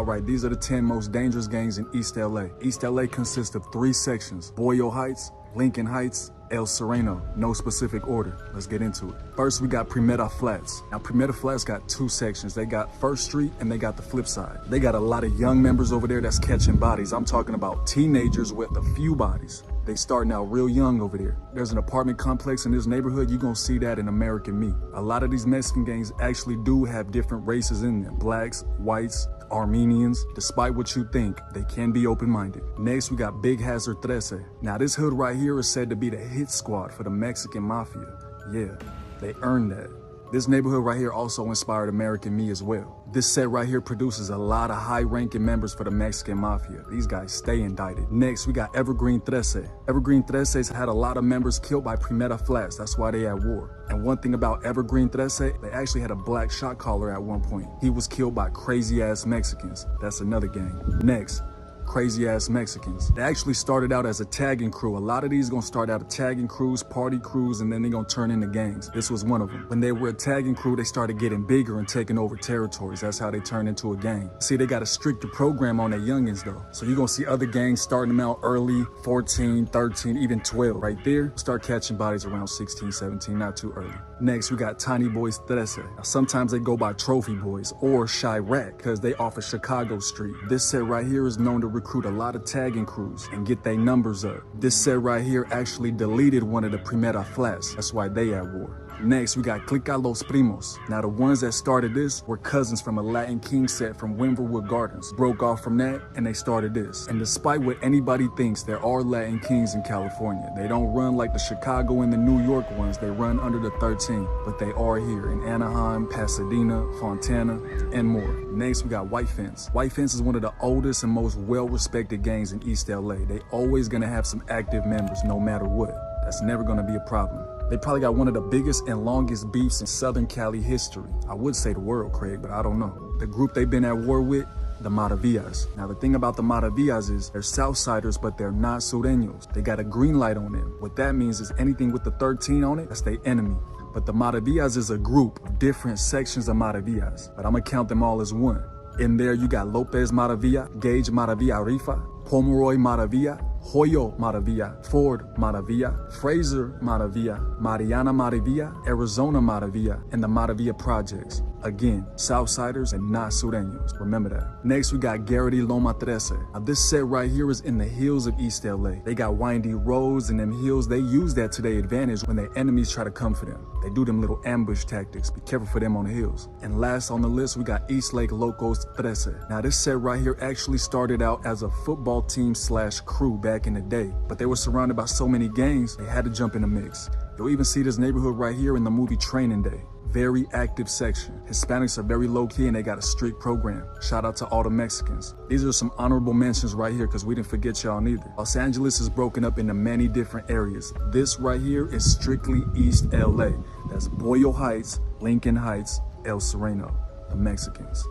All right, these are the 10 most dangerous gangs in East LA. East LA consists of 3 sections: Boyle Heights, Lincoln Heights, El Sereno. No specific order. Let's get into it. First, we got Primera Flats. Now, Primera Flats got 2 sections. They got First Street and they got the flip side. They got a lot of young members over there that's catching bodies. I'm talking about teenagers with a few bodies. They starting out real young over there. There's an apartment complex in this neighborhood. You're gonna see that in American Me. A lot of these Mexican gangs actually do have different races in them. Blacks, whites, Armenians. Despite what you think, they can be open-minded. Next, we got Big Hazard 13. Now, this hood right here is said to be the hit squad for the Mexican mafia. Yeah, they earned that. This neighborhood right here also inspired American Me as well. This set right here produces a lot of high-ranking members for the Mexican mafia. These guys stay indicted. Next, we got Evergreen 13. Evergreen 13's had a lot of members killed by Primera Flats. That's why they at war. And one thing about Evergreen 13, they actually had a black shot caller at one point. He was killed by crazy-ass Mexicans. That's another gang. Next, Crazy Ass Mexicans. They actually started out as a tagging crew. A lot of these gonna start out as tagging crews, party crews, and then they're gonna turn into gangs. This was one of them. When they were a tagging crew, they started getting bigger and taking over territories. That's how they turned into a gang. See, they got a stricter program on their youngins though. So you're gonna see other gangs starting them out early, 14, 13, even 12. Right there, start catching bodies around 16, 17, not too early. Next, we got Tiny Boys 13. Now, sometimes they go by Trophy Boys or Chirac because they off of Chicago Street. This set right here is known to recruit a lot of tagging crews and get their numbers up. This set right here actually deleted one of the Primera Flats. That's why they at war. Next, we got Clica Los Primos. Now, the ones that started this were cousins from a Latin King set from Winverwood Gardens. Broke off from that, and they started this. And despite what anybody thinks, there are Latin Kings in California. They don't run like the Chicago and the New York ones. They run under the 13, but they are here in Anaheim, Pasadena, Fontana, and more. Next, we got White Fence. White Fence is one of the oldest and most well-respected gangs in East LA. They always gonna have some active members no matter what. That's never gonna be a problem. They probably got one of the biggest and longest beefs in Southern Cali history. I would say the world, Craig, but I don't know. The group they've been at war with, the Maravillas. Now, the thing about the Maravillas is they're Southsiders, but they're not Sureños. They got a green light on them. What that means is anything with the 13 on it, that's their enemy. But the Maravillas is a group of different sections of Maravillas, but I'm gonna count them all as one. In there, you got Lopez Maravilla, Gage Maravilla Rifa, Pomeroy Maravilla, Hoyo Maravilla, Ford Maravilla, Fraser Maravilla, Mariana Maravilla, Arizona Maravilla, and the Maravilla Projects. Again, Southsiders and not Sureños. Remember that. Next, we got Garrity Loma 13. Now, this set right here is in the hills of East LA. They got windy roads and them hills. They use that to their advantage when their enemies try to come for them. They do them little ambush tactics. Be careful for them on the hills. And last on the list, we got East Lake Locos 13. Now, this set right here actually started out as a football team / crew back in the day, but they were surrounded by so many gangs, they had to jump in the mix. You'll even see this neighborhood right here in the movie Training Day. Very active section. Hispanics are very low-key and they got a strict program. Shout out to all the Mexicans. These are some honorable mentions right here because we didn't forget y'all neither. Los Angeles is broken up into many different areas. This right here is strictly East LA. That's Boyle Heights, Lincoln Heights, El Sereno, the Mexicans.